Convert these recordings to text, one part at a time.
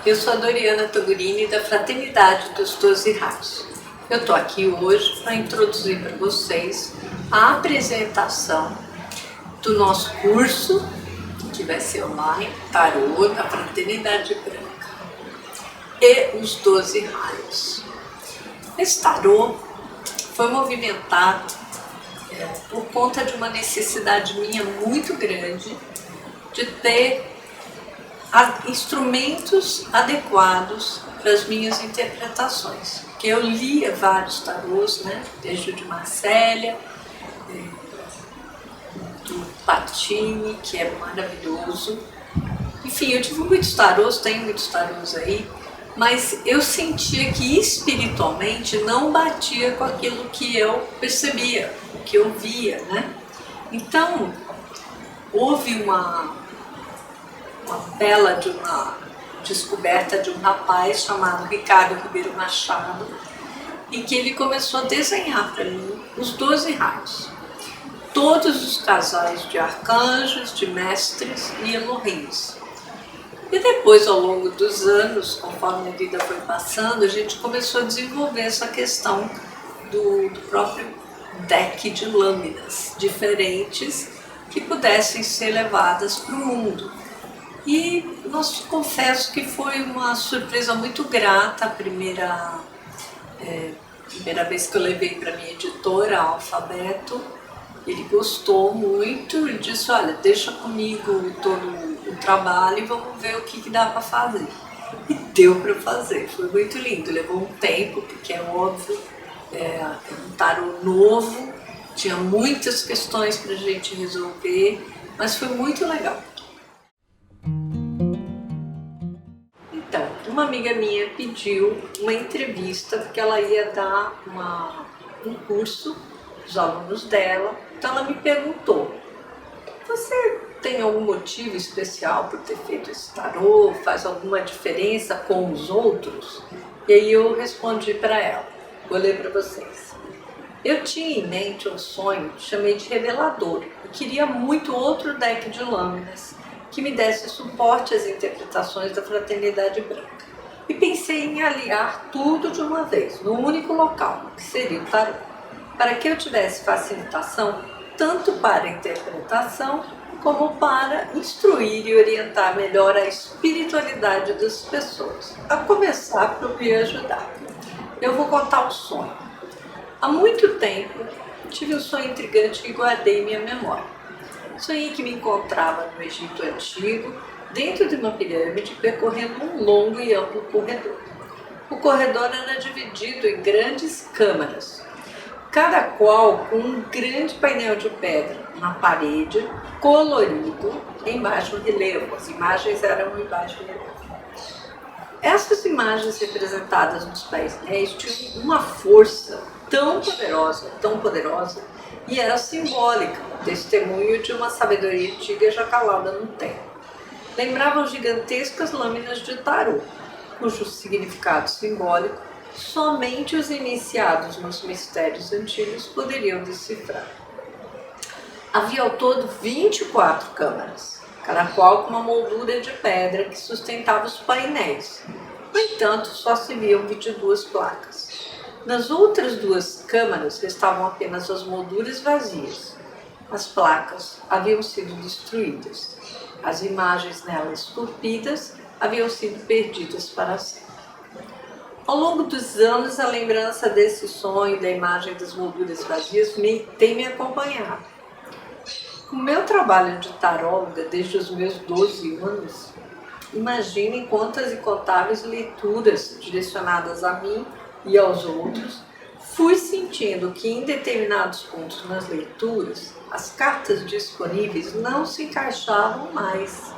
Eu sou a Doriana Togurini, da Fraternidade dos 12 Raios. Eu estou aqui hoje para introduzir para vocês a apresentação do nosso curso, que vai ser online, Tarô da Fraternidade Branca e os 12 Raios. Esse tarô foi movimentado por conta de uma necessidade minha muito grande de ter instrumentos adequados para as minhas interpretações. Porque eu lia vários tarôs, né? Desde o de Marcélia, do Patini, que é maravilhoso. Enfim, eu tive muitos tarôs, tenho muitos tarôs aí, mas eu sentia que espiritualmente não batia com aquilo que eu percebia, o que eu via, né? Então, houve uma bela de uma descoberta de um rapaz chamado Ricardo Ribeiro Machado, em que ele começou a desenhar para mim os 12 raios. Todos os casais de arcanjos, de mestres e Elohins. E depois, ao longo dos anos, conforme a vida foi passando, a gente começou a desenvolver essa questão do próprio deck de lâminas diferentes que pudessem ser levadas para o mundo. E confesso que foi uma surpresa muito grata a primeira vez que eu levei para minha editora, a Alfabeto. Ele gostou muito e disse, olha, deixa comigo todo o trabalho e vamos ver o que dá para fazer. E deu para fazer, foi muito lindo, levou um tempo, porque é óbvio, é um tarô novo, tinha muitas questões para a gente resolver, mas foi muito legal. Então, uma amiga minha pediu uma entrevista, porque ela ia dar um curso dos alunos dela. Então ela me perguntou, você tem algum motivo especial por ter feito esse tarô? Faz alguma diferença com os outros? E aí eu respondi para ela, vou ler para vocês. Eu tinha em mente um sonho, chamei de revelador. Eu queria muito outro deck de lâminas que me desse suporte às interpretações da Fraternidade Branca. E pensei em aliar tudo de uma vez, num único local, que seria o tarô, para que eu tivesse facilitação tanto para a interpretação como para instruir e orientar melhor a espiritualidade das pessoas, a começar por me ajudar. Eu vou contar um sonho. Há muito tempo tive um sonho intrigante que guardei em minha memória. Sonhei que me encontrava no Egito Antigo, dentro de uma pirâmide, percorrendo um longo e amplo corredor. O corredor era dividido em grandes câmaras, cada qual com um grande painel de pedra na parede, colorido, em baixo relevo. As imagens eram em baixo relevo. Essas imagens representadas nos painéis tinham uma força tão poderosa, e era simbólica, testemunho de uma sabedoria antiga já calada no tempo. Lembravam gigantescas lâminas de tarô, cujo significado simbólico somente os iniciados nos mistérios antigos poderiam decifrar. Havia ao todo 24 câmaras, cada qual com uma moldura de pedra que sustentava os painéis. No entanto, só se viam 22 placas. Nas outras duas câmaras restavam apenas as molduras vazias. As placas haviam sido destruídas. As imagens nelas esculpidas haviam sido perdidas para sempre. Ao longo dos anos, a lembrança desse sonho, da imagem das molduras vazias, tem me acompanhado. Com o meu trabalho de taróloga desde os meus 12 anos, imaginem quantas incontáveis leituras direcionadas a mim e aos outros, fui sentindo que em determinados pontos nas leituras, as cartas disponíveis não se encaixavam mais.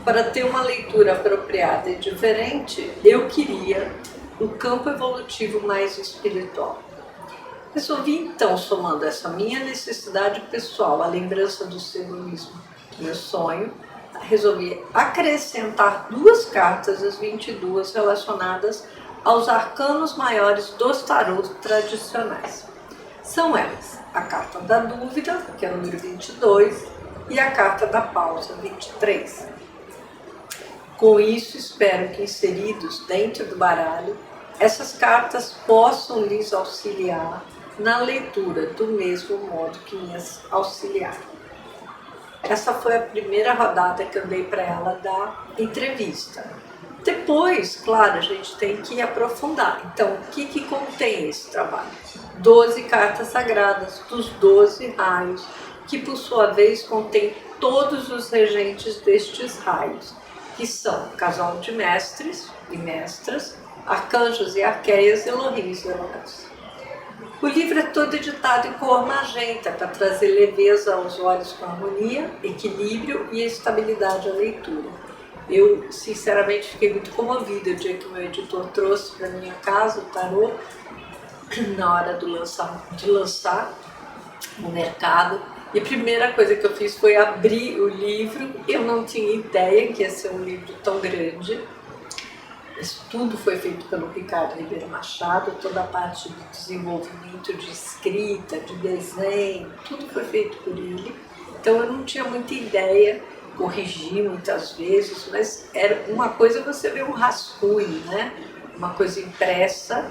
Para ter uma leitura apropriada e diferente, eu queria um campo evolutivo mais espiritual. Resolvi então, somando essa minha necessidade pessoal, a lembrança do simbolismo do meu sonho, resolvi acrescentar 2 cartas às 22 relacionadas aos arcanos maiores dos tarôs tradicionais. São elas a carta da dúvida, que é o número 22, e a carta da pausa, 23. Com isso, espero que inseridos dentro do baralho, essas cartas possam lhes auxiliar na leitura do mesmo modo que me auxiliaram. Essa foi a primeira rodada que eu dei para ela da entrevista. Depois, claro, a gente tem que aprofundar. Então, o que contém esse trabalho? 12 cartas sagradas dos 12 raios, que por sua vez contém todos os regentes destes raios, que são casal de mestres e mestras, arcanjos e arqueias, Elohims e Elorás. O livro é todo editado em cor magenta para trazer leveza aos olhos com harmonia, equilíbrio e estabilidade à leitura. Eu, sinceramente, fiquei muito comovida o dia que o meu editor trouxe para minha casa o tarô, na hora de lançar no mercado. E a primeira coisa que eu fiz foi abrir o livro. Eu não tinha ideia que ia ser um livro tão grande. Isso tudo foi feito pelo Ricardo Ribeiro Machado, toda a parte de desenvolvimento, de escrita, de desenho, tudo foi feito por ele. Então eu não tinha muita ideia, corrigi muitas vezes, mas era uma coisa você vê um rascunho, né? Uma coisa impressa,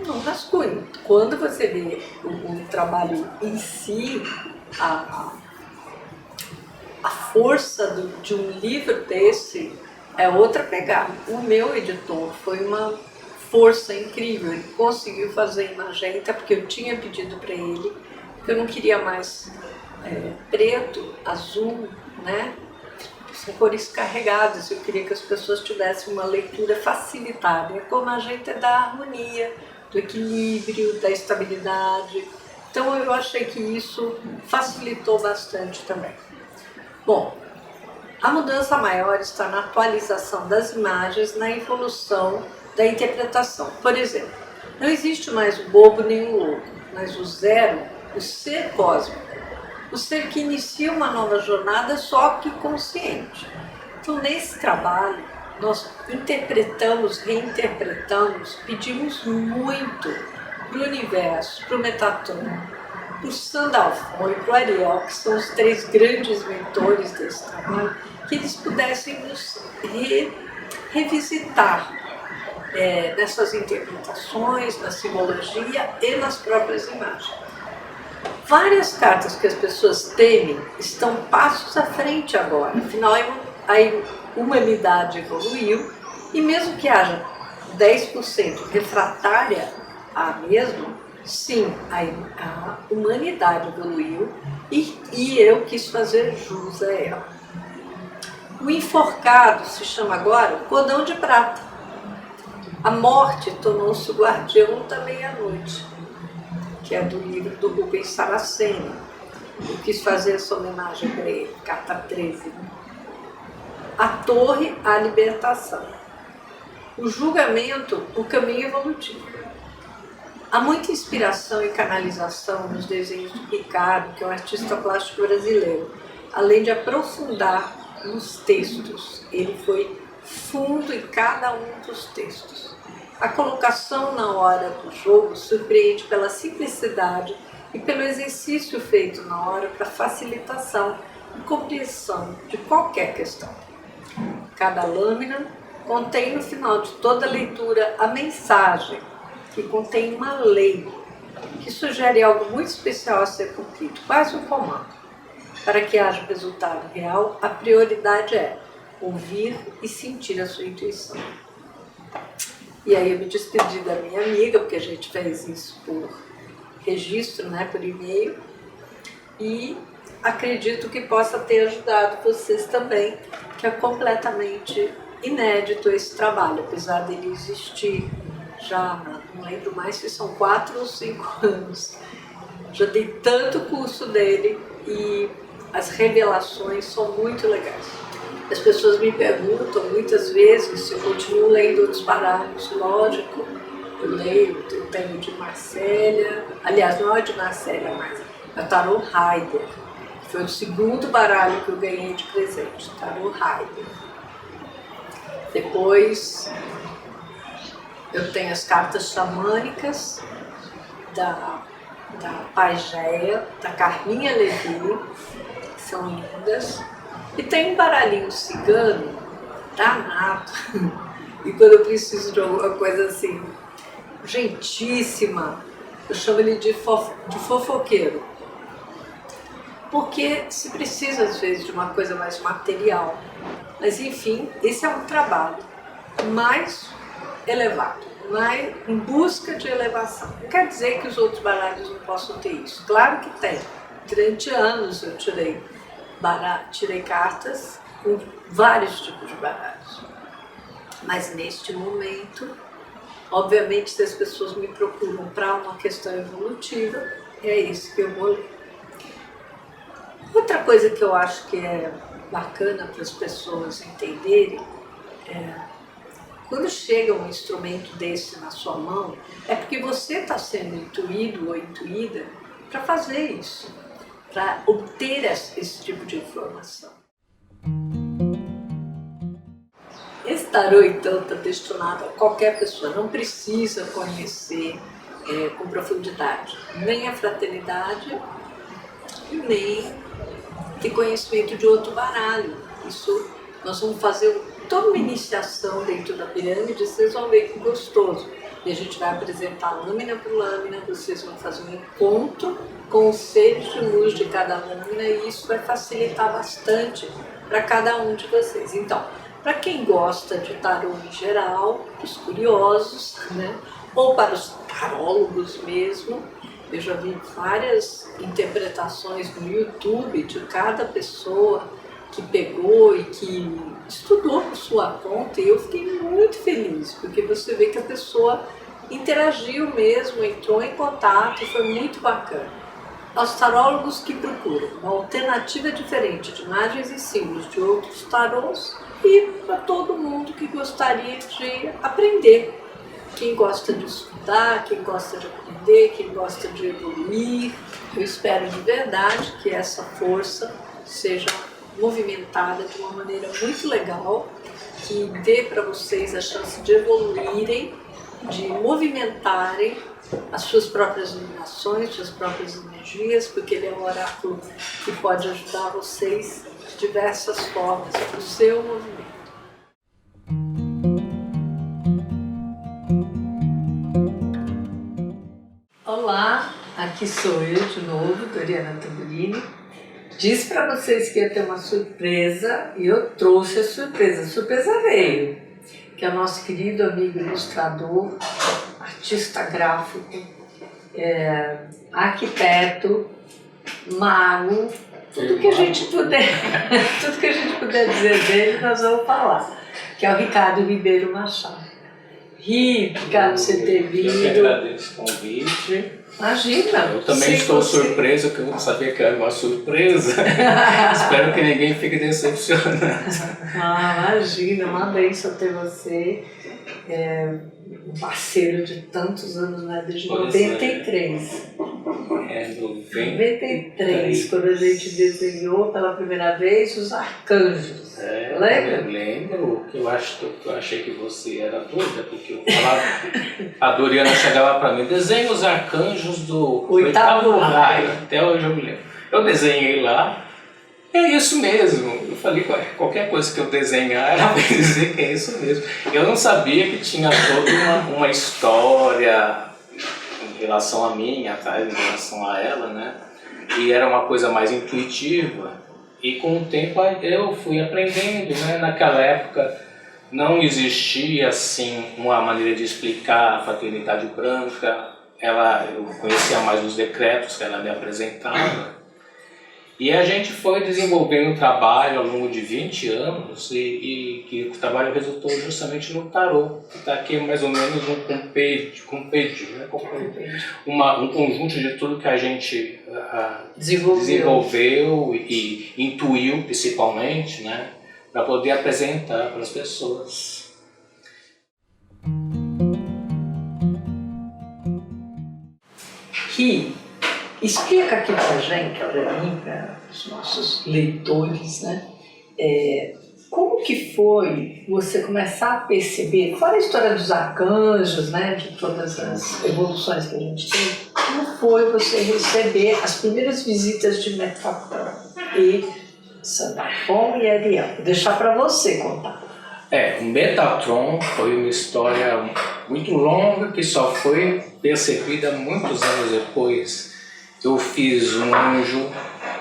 um rascunho. Quando você vê o trabalho em si, a força de um livro desse é outra pegada. O meu editor foi uma força incrível, ele conseguiu fazer em magenta, porque eu tinha pedido para ele, porque eu não queria mais preto, azul, né? São cores carregadas, eu queria que as pessoas tivessem uma leitura facilitada. E a cor magenta é da harmonia, do equilíbrio, da estabilidade. Então eu achei que isso facilitou bastante também. Bom, a mudança maior está na atualização das imagens, na evolução da interpretação. Por exemplo, não existe mais o bobo nem o louco, mas o zero, o ser cósmico. O ser que inicia uma nova jornada, só que consciente. Então, nesse trabalho, nós interpretamos, reinterpretamos, pedimos muito para o universo, para o Metatron, para o Sandalphon e para o Ariel, que são os 3 grandes mentores desse trabalho, que eles pudessem nos revisitar nessas interpretações, na simbologia e nas próprias imagens. Várias cartas que as pessoas temem estão passos à frente agora, afinal a humanidade evoluiu e mesmo que haja 10% refratária à mesma, sim, a humanidade evoluiu e eu quis fazer jus a ela. O enforcado se chama agora Cordão de Prata. A morte tornou-se o guardião da meia-noite, que é do livro do Rubens Saraceni. Eu quis fazer essa homenagem para ele, carta 13. A torre, a libertação. O julgamento, o caminho evolutivo. Há muita inspiração e canalização nos desenhos do Ricardo, que é um artista plástico brasileiro, além de aprofundar nos textos. Ele foi fundo em cada um dos textos. A colocação na hora do jogo surpreende pela simplicidade e pelo exercício feito na hora para facilitação e compreensão de qualquer questão. Cada lâmina contém no final de toda leitura a mensagem, que contém uma lei, que sugere algo muito especial a ser cumprido, quase um comando. Para que haja resultado real, a prioridade é ouvir e sentir a sua intuição. E aí eu me despedi da minha amiga, porque a gente fez isso por registro, né, por e-mail, e acredito que possa ter ajudado vocês também, que é completamente inédito esse trabalho, apesar dele existir já, não lembro mais se são 4 ou 5 anos. Já dei tanto curso dele e as revelações são muito legais. As pessoas me perguntam muitas vezes se eu continuo lendo outros baralhos. Lógico, eu leio, eu tenho de Marcélia, aliás, não é de Marcélia mais, é o Tarô Raider, que foi o segundo baralho que eu ganhei de presente, Tarô Raider. Depois eu tenho as cartas xamânicas da Paigeia, da Carminha Levi, que são lindas. E tem um baralhinho cigano danado. E quando eu preciso de alguma coisa assim, gentíssima, eu chamo ele de fofoqueiro. Porque se precisa, às vezes, de uma coisa mais material. Mas, enfim, esse é um trabalho mais elevado, mais em busca de elevação. Não quer dizer que os outros baralhos não possam ter isso. Claro que tem. Durante anos eu tirei cartas com vários tipos de baralhos. Mas, neste momento, obviamente, se as pessoas me procuram para uma questão evolutiva, é isso que eu vou ler. Outra coisa que eu acho que é bacana para as pessoas entenderem é quando chega um instrumento desse na sua mão, é porque você está sendo intuído ou intuída para fazer isso, para obter esse tipo de informação. Esse tarô, então, está destinado a qualquer pessoa, não precisa conhecer com profundidade nem a fraternidade, nem ter conhecimento de outro baralho. Isso nós vamos fazer toda uma iniciação dentro da pirâmide, vocês vão ver que gostoso. E a gente vai apresentar lâmina por lâmina, vocês vão fazer um encontro com os seres de luz de cada lâmina e isso vai facilitar bastante para cada um de vocês. Então, para quem gosta de tarô em geral, para os curiosos, né? Ou para os tarólogos mesmo, eu já vi várias interpretações no YouTube de cada pessoa que pegou e que estudou por sua conta e eu fiquei muito feliz, porque você vê que a pessoa interagiu mesmo, entrou em contato e foi muito bacana. Aos tarólogos que procuram uma alternativa diferente de imagens e símbolos de outros tarôs e para todo mundo que gostaria de aprender. Quem gosta de estudar, quem gosta de aprender, quem gosta de evoluir. Eu espero de verdade que essa força seja movimentada de uma maneira muito legal, que dê para vocês a chance de evoluírem, de movimentarem as suas próprias iluminações, suas próprias energias, porque ele é um oráculo que pode ajudar vocês de diversas formas no seu movimento. Olá, aqui sou eu de novo, Doriana Tamburini. Disse para vocês que ia ter uma surpresa e eu trouxe a surpresa. A surpresa veio, que é o nosso querido amigo ilustrador, artista gráfico, arquiteto, mago, tudo que a gente puder dizer dele nós vamos falar, que é o Ricardo Ribeiro Machado. Ricardo, você ter vindo. Eu que agradeço o convite. Imagina. Eu também estou surpreso, porque eu não sabia que era uma surpresa. Espero que ninguém fique decepcionado. Imagina, uma bênção ter você. Um parceiro de tantos anos, né? Desde 93. 93, quando a gente desenhou pela primeira vez os arcanjos. Lembra? Eu lembro que eu achei que você era doida, porque eu falava, a Doriana chegava para mim, desenha os arcanjos do oitavo raio. Até hoje eu me lembro. Eu desenhei lá, é isso mesmo. Eu falei, qualquer coisa que eu desenhar, ela vai dizer que é isso mesmo. Eu não sabia que tinha toda uma história em relação a mim, atrás em relação a ela, né? E era uma coisa mais intuitiva. E com o tempo eu fui aprendendo, né? Naquela época não existia assim uma maneira de explicar a fraternidade branca. Eu conhecia mais os decretos que ela me apresentava. E a gente foi desenvolvendo um trabalho ao longo de 20 anos e que o trabalho resultou justamente no tarô, que está aqui mais ou menos um compêndio, né? Um conjunto de tudo que a gente desenvolveu e intuiu principalmente, né? Para poder apresentar para as pessoas. Explica aqui pra gente, para mim, para os nossos leitores, né? Como que foi você começar a perceber, fora a história dos arcanjos, né? De todas as evoluções que a gente tem, como foi você receber as primeiras visitas de Metatron e Sandalfon e Ariel? Vou deixar para você contar. O Metatron foi uma história muito longa que só foi percebida muitos anos depois. Eu fiz um anjo,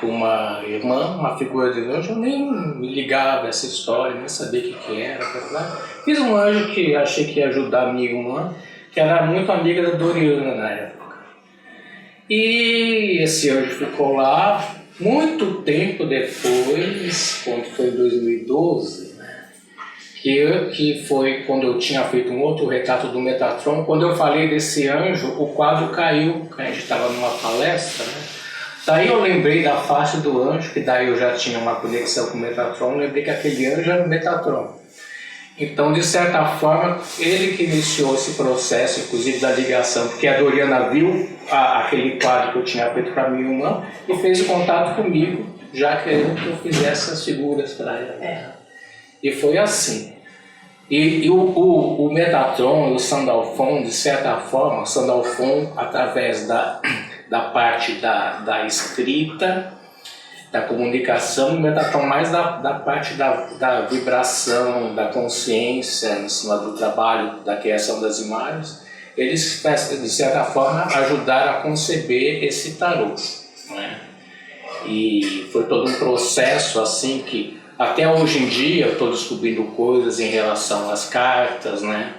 uma irmã, uma figura de anjo, eu nem me ligava a essa história, nem sabia o que era. Fiz um anjo que achei que ia ajudar a minha irmã, que era muito amiga da Doriana na época. E esse anjo ficou lá muito tempo depois, quando foi em 2012, que foi quando eu tinha feito um outro retrato do Metatron. Quando eu falei desse anjo, o quadro caiu, a gente estava numa palestra, né? Daí eu lembrei da face do anjo, que daí eu já tinha uma conexão com o Metatron, lembrei que aquele anjo era o Metatron. Então, de certa forma, ele que iniciou esse processo, inclusive da ligação, porque a Doriana viu aquele quadro que eu tinha feito para minha irmã e fez o contato comigo, já querendo que eu fizesse as figuras para ela. E foi assim. E o Metatron, o Sandalphon, de certa forma, o Sandalphon, através da parte da escrita, da comunicação, o Metatron mais da parte da vibração, da consciência, em cima do trabalho, da criação das imagens, eles, de certa forma, ajudaram a conceber esse tarô, né? E foi todo um processo assim que até hoje em dia eu estou descobrindo coisas em relação às cartas, né?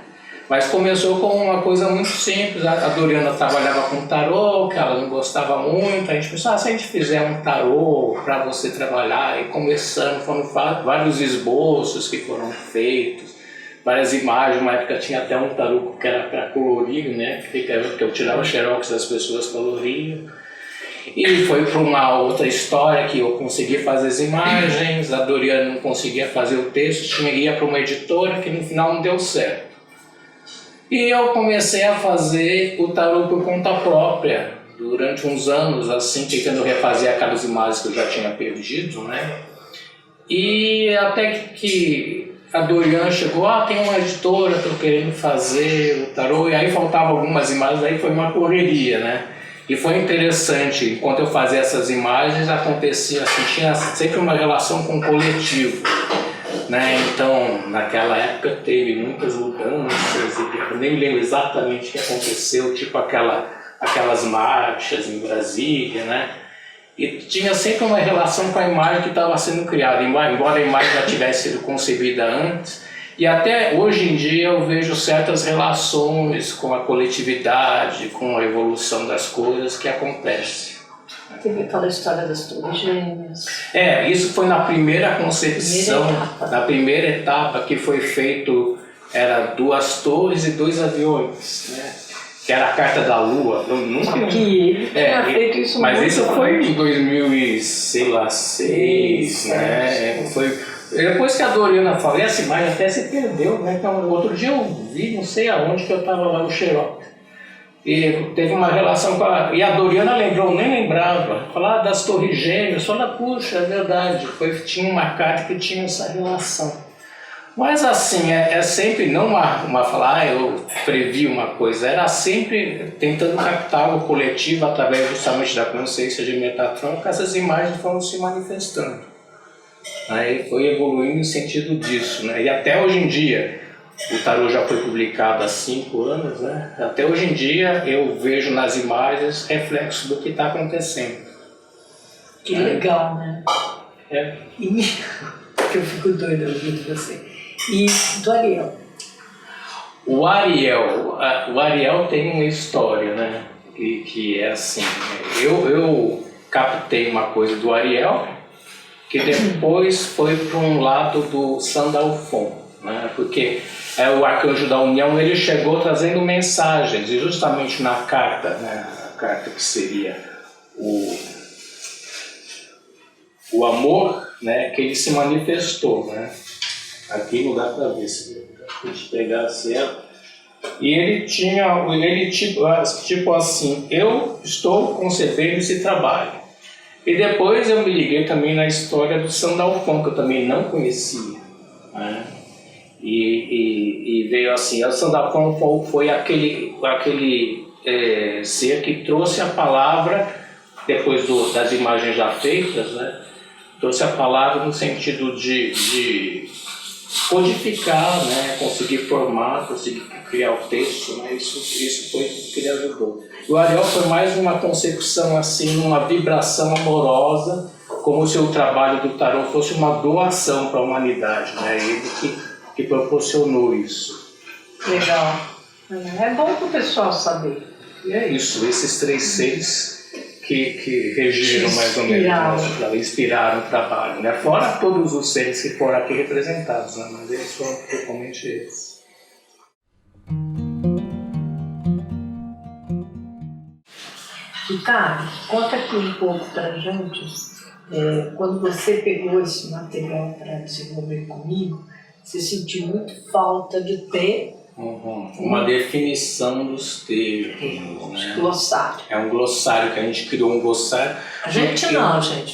Mas começou com uma coisa muito simples. A Doriana trabalhava com tarô, que ela não gostava muito. A gente pensou, se a gente fizer um tarô para você trabalhar, e começando, foram vários esboços que foram feitos, várias imagens. Uma época tinha até um tarô que era para colorir, né? Que eu tirava xerox das pessoas, coloriam. E foi para uma outra história que eu consegui fazer as imagens, a Doriana não conseguia fazer o texto, ia para uma editora que no final não deu certo. E eu comecei a fazer o tarô por conta própria, durante uns anos, assim, tentando refazer aquelas imagens que eu já tinha perdido, né? E até que a Doriana chegou, tem uma editora, estou querendo fazer o tarô, e aí faltavam algumas imagens, aí foi uma correria, né? E foi interessante, enquanto eu fazia essas imagens, acontecia assim, tinha sempre uma relação com o coletivo, né? Então, naquela época teve muitas mudanças, eu nem lembro exatamente o que aconteceu, tipo aquelas marchas em Brasília, né? E tinha sempre uma relação com a imagem que estava sendo criada, embora a imagem já tivesse sido concebida antes. E até hoje em dia eu vejo certas relações com a coletividade, com a evolução das coisas que acontecem. Teve aquela história das Torres Gêmeas. Isso foi na primeira concepção, na primeira etapa que foi feito, era 2 torres e 2 aviões, né? Que era a carta da Lua. Eu nunca... Que ele tinha feito isso mas muito isso foi em 2006, né? Depois que a Doriana falou, essa imagem até se perdeu, né? Então, outro dia eu vi, não sei aonde, que eu estava lá no xerox. E teve uma relação com a... E a Doriana lembrou, nem lembrava. Falar das Torres Gêmeas, puxa, é verdade. Tinha uma carta que tinha essa relação. Mas assim, é sempre não uma falar, eu previ uma coisa, era sempre tentando captar o coletivo através justamente da consciência de Metatron, que essas imagens foram se manifestando. Aí foi evoluindo no sentido disso, né? E até hoje em dia, o tarô já foi publicado há 5 anos, né? Até hoje em dia eu vejo nas imagens reflexo do que está acontecendo. Que legal, né? E eu fico doida ouvindo você. E do Ariel? O Ariel tem uma história, né? Que é assim, eu captei uma coisa do Ariel, que depois foi para um lado do Sandalphon, né? Porque o Arcanjo da União, ele chegou trazendo mensagens, e justamente na carta, né? A carta que seria o amor, né? Que ele se manifestou, né? Aqui não dá para ver, se a gente pegasse ela. E ele tipo assim, eu estou concebendo esse trabalho. E depois eu me liguei também na história do Sandalphon, que eu também não conhecia, né? E veio assim, o Sandalphon foi aquele ser que trouxe a palavra, depois das imagens já feitas, né? Trouxe a palavra no sentido de codificar, né? Conseguir formar, conseguir criar o texto, né? Isso foi o que ele ajudou. O Ariel foi mais uma consecução, assim, uma vibração amorosa, como se o trabalho do tarô fosse uma doação para a humanidade, né? Ele que proporcionou isso. Legal. É bom para o pessoal saber. E é isso, esses 3 seres que regiram mais ou menos, inspiraram o trabalho, né? Fora todos os seres que foram aqui representados, né? Mas eles foram totalmente eles. Ricardo, conta aqui um pouco para a gente, quando você pegou esse material para desenvolver comigo, você sentiu muito falta de ter uma definição dos termos, né? Glossário. É um glossário que a gente criou, um glossário. Gente,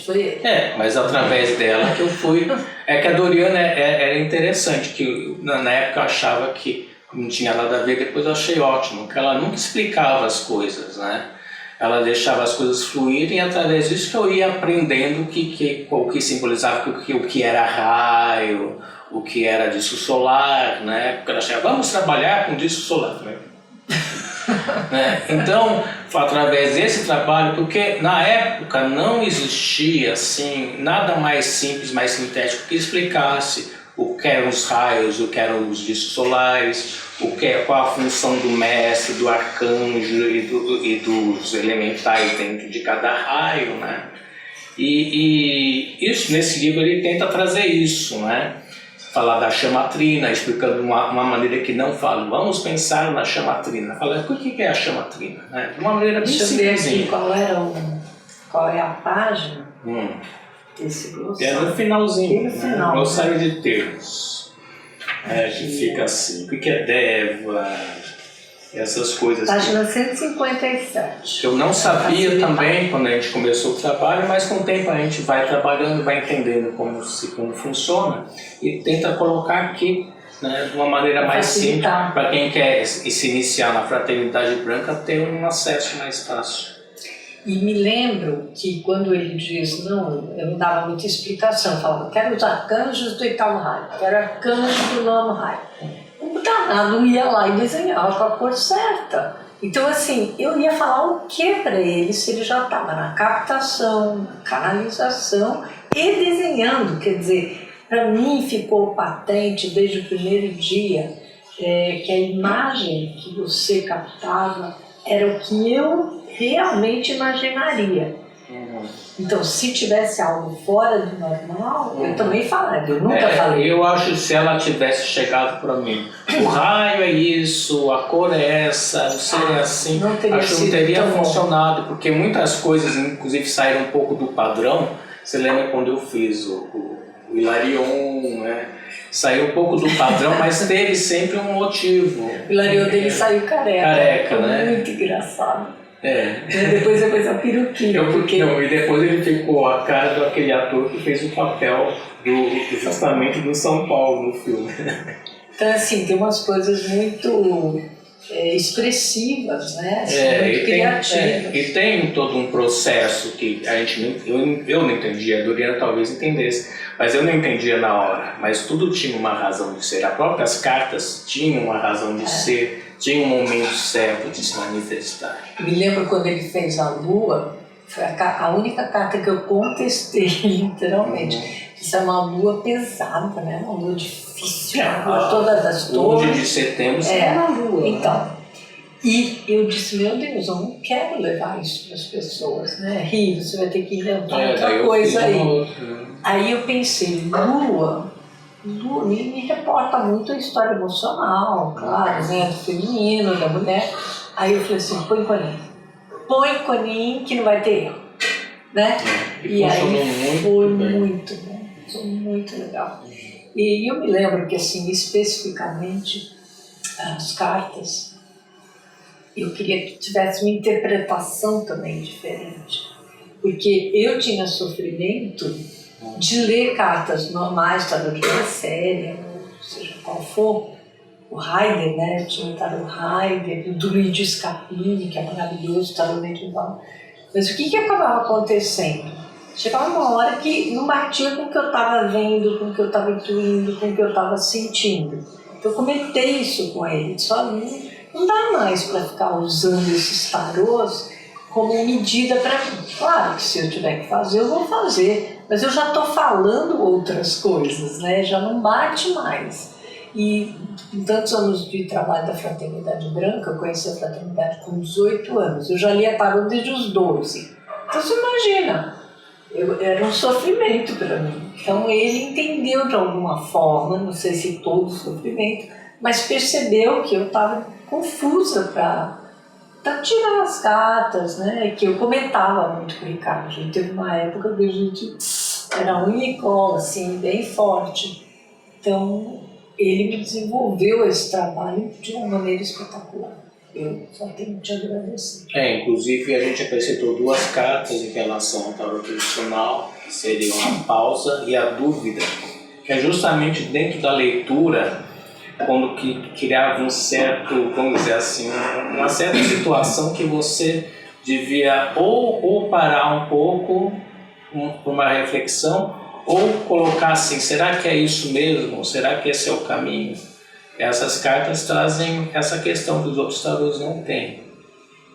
foi ele. Mas através dela que eu fui. É que a Doriana era interessante, que na época eu achava que não tinha nada a ver, depois eu achei ótimo, que ela nunca explicava as coisas, né? Ela deixava as coisas fluírem, e através disso que eu ia aprendendo o que simbolizava, o que era raio, o que era disco solar, né? Porque ela achava, vamos trabalhar com disco solar, né? Então, foi através desse trabalho, porque na época não existia assim, nada mais simples, mais sintético que explicasse o que eram os raios, o que eram os discos solares, qual a função do mestre, do arcanjo e dos elementais dentro de cada raio, né? E isso, nesse livro ele tenta trazer isso, né? Falar da chamatrina, explicando uma maneira que não fala. Vamos pensar na chamatrina. Fala, o que é a chamatrina? Né? De uma maneira bem simples. Deixa eu ver aqui qual é a página desse glossário. É no finalzinho, no final, né? Glossário de termos. Que fica assim. O que é Deva? Essas coisas. Página 157. Eu não sabia também quando a gente começou o trabalho, mas com o tempo a gente vai trabalhando, vai entendendo como funciona e tenta colocar aqui, né, de uma maneira mais simples, para quem quer se iniciar na Fraternidade Branca ter um acesso mais fácil. E me lembro que quando ele diz, não, eu não dava muita explicação, eu falava, quero os arcanjos do oitavo raio, quero arcanjos do nono raio. O danado ia lá e desenhava com a cor certa. Então, assim, eu ia falar o que para ele se ele já estava na captação, na canalização e desenhando. Quer dizer, para mim ficou patente desde o primeiro dia que a imagem que você captava era o que eu realmente imaginaria. Então, se tivesse algo fora do normal, eu também falaria, eu nunca falei. Eu acho que se ela tivesse chegado para mim, o raio é isso, a cor é essa, o ser é assim, acho que não teria funcionado, porque muitas coisas, inclusive, saíram um pouco do padrão. Você lembra quando eu fiz o Hilarion, né? Saiu um pouco do padrão, mas teve sempre um motivo. O Hilarion dele saiu careca, né? Muito engraçado. Depois eu pus a peruquinha. E depois ele ficou a cara daquele ator que fez o papel justamente do São Paulo no filme. Então, assim, tem umas coisas muito expressivas, né? Assim, muito criativas. E tem todo um processo que eu não entendia, a Doriana talvez entendesse, mas eu não entendia na hora. Mas tudo tinha uma razão de ser. As próprias cartas tinham uma razão de ser. Tinha um momento certo de se manifestar. Me lembro quando ele fez a Lua, foi a única carta que eu contestei, literalmente. Isso é uma lua pesada, né? Uma lua difícil, uma lua toda das torres. 11 de setembro é uma lua. Então, e eu disse, meu Deus, eu não quero levar isso para as pessoas, né? Rio, você vai ter que inventar outra coisa aí. Aí eu pensei, lua me reporta muito a história emocional, claro, né, do feminino, da mulher. Aí eu falei assim, põe Conin que não vai ter erro, né? E aí foi muito bom, foi muito legal. E eu me lembro que, assim, especificamente, as cartas, eu queria que tivesse uma interpretação também diferente, porque eu tinha sofrimento de ler cartas normais, tarô de uma série, seja qual for, o Heider, né? Eu tinha o tarô Heider, o do Luigi Scapini, que é maravilhoso, tarô medieval. Mas o que acabava acontecendo? chegava uma hora que não batia com o que eu estava vendo, com o que eu estava intuindo, com o que eu estava sentindo. Eu comentei isso com ele, disse, olha, não dá mais para ficar usando esses tarôs como medida para mim. Claro que se eu tiver que fazer, eu vou fazer, mas eu já estou falando outras coisas, né? Já não bate mais. E em tantos anos de trabalho da Fraternidade Branca, eu conheci a Fraternidade com 18 anos, eu já lia tarô desde os 12. Então você imagina, era um sofrimento para mim. Então ele entendeu de alguma forma, não sei se todo o sofrimento, mas percebeu que eu estava confusa para tirar as cartas, né? Que eu comentava muito com o Ricardo. A gente teve uma época que a gente era unha e cola, assim, bem forte. Então ele me desenvolveu esse trabalho de uma maneira espetacular. Eu só tenho que te agradecer. Inclusive a gente acrescentou 2 cartas em relação ao tarô tradicional, que seriam a pausa e a dúvida, que é justamente dentro da leitura, quando que criava um certo, vamos dizer assim, uma certa situação que você devia ou parar um pouco para uma reflexão, ou colocar assim, será que é isso mesmo? Será que esse é o caminho? Essas cartas trazem essa questão que os outros tarôs não têm.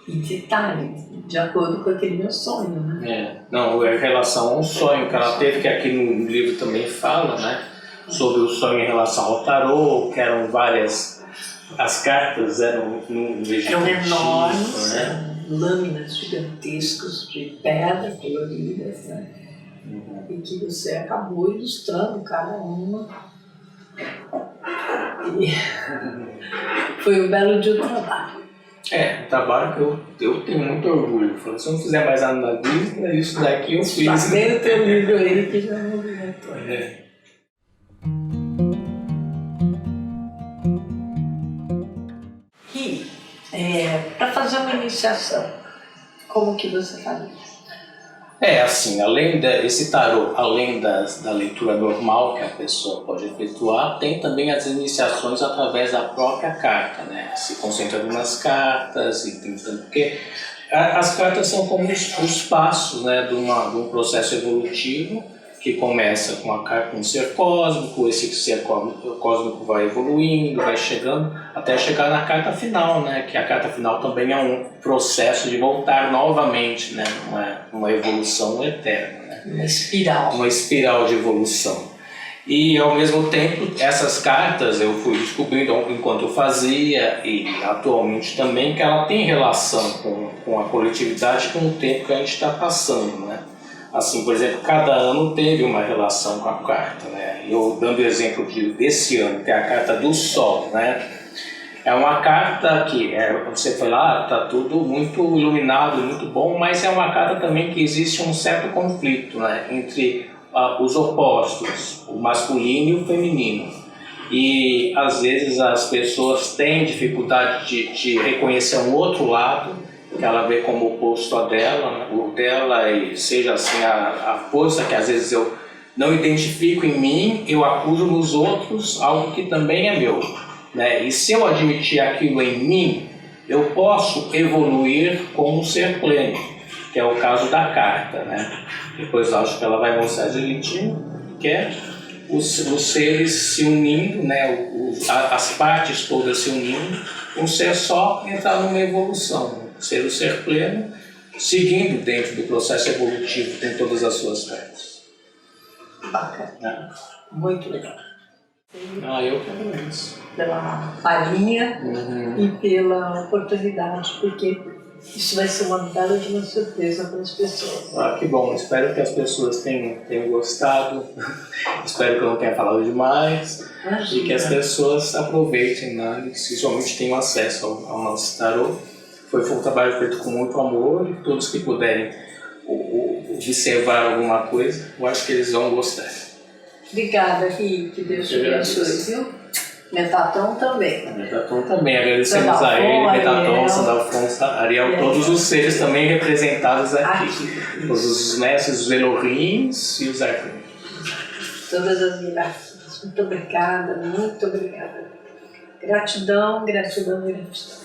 E detalhe, de acordo com aquele meu sonho, né? Não, em relação ao sonho que ela teve, que aqui no livro também fala, né? Sobre o sonho em relação ao tarô, que eram várias... As cartas eram enormes, né? Lâminas gigantescas de pedra coloridas, né? E que você acabou ilustrando cada uma. E foi um belo dia de trabalho. Um trabalho que eu tenho muito orgulho. Se eu não fizer mais nada na vida, isso daqui eu fiz. Passei o teu livro aí que já não movimentou. E para fazer uma iniciação, como que você faria? Assim, além desse tarô, além da leitura normal que a pessoa pode efetuar, tem também as iniciações através da própria carta, né? Se concentrando nas cartas e tentando... Porque as cartas são como os passos, né, de um processo evolutivo que começa com um ser cósmico, esse ser cósmico vai evoluindo, vai chegando, até chegar na carta final, né? Que a carta final também é um processo de voltar novamente, né? Uma evolução eterna. Né? Uma espiral de evolução. E, ao mesmo tempo, essas cartas eu fui descobrindo enquanto eu fazia, e atualmente também, que ela tem relação com a coletividade, com o tempo que a gente está passando, né? Assim, por exemplo, cada ano teve uma relação com a carta, né? Eu dando o exemplo desse ano, que é a carta do Sol, né? É uma carta que você foi lá, está tudo muito iluminado, muito bom, mas é uma carta também que existe um certo conflito, né? Entre os opostos, o masculino e o feminino. E às vezes as pessoas têm dificuldade de reconhecer um outro lado, que ela vê como oposto a dela, né? O dela, e seja assim a força que às vezes eu não identifico em mim, eu acuso nos outros algo que também é meu, né? E se eu admitir aquilo em mim, eu posso evoluir como um ser pleno, que é o caso da carta, né? Depois acho que ela vai mostrar direitinho, que é os seres se unindo, né? As partes todas se unindo, um ser só entrar numa evolução, ser o ser pleno, seguindo dentro do processo evolutivo, tem todas as suas partes. Bacana. Muito legal. Eu que agradeço. Pela palhinha e pela oportunidade, porque isso vai ser uma bela de uma surpresa para as pessoas. Que bom. Espero que as pessoas tenham gostado. Espero que eu não tenha falado demais. Imagina. E que as pessoas aproveitem, né? E principalmente tenham acesso ao nosso tarô. Foi um trabalho feito com muito amor, e todos que puderem observar alguma coisa, eu acho que eles vão gostar. Obrigada, Ri, que Deus te abençoe, viu? Metaton também. Metaton também, agradecemos a ele, Metaton, Sandalfonso, Ariel, todos os seres também representados aqui. Todos os mestres, os Elohims e os arcanjos. Todas as hierarquias. Muito obrigada, muito obrigada. Gratidão, gratidão, gratidão.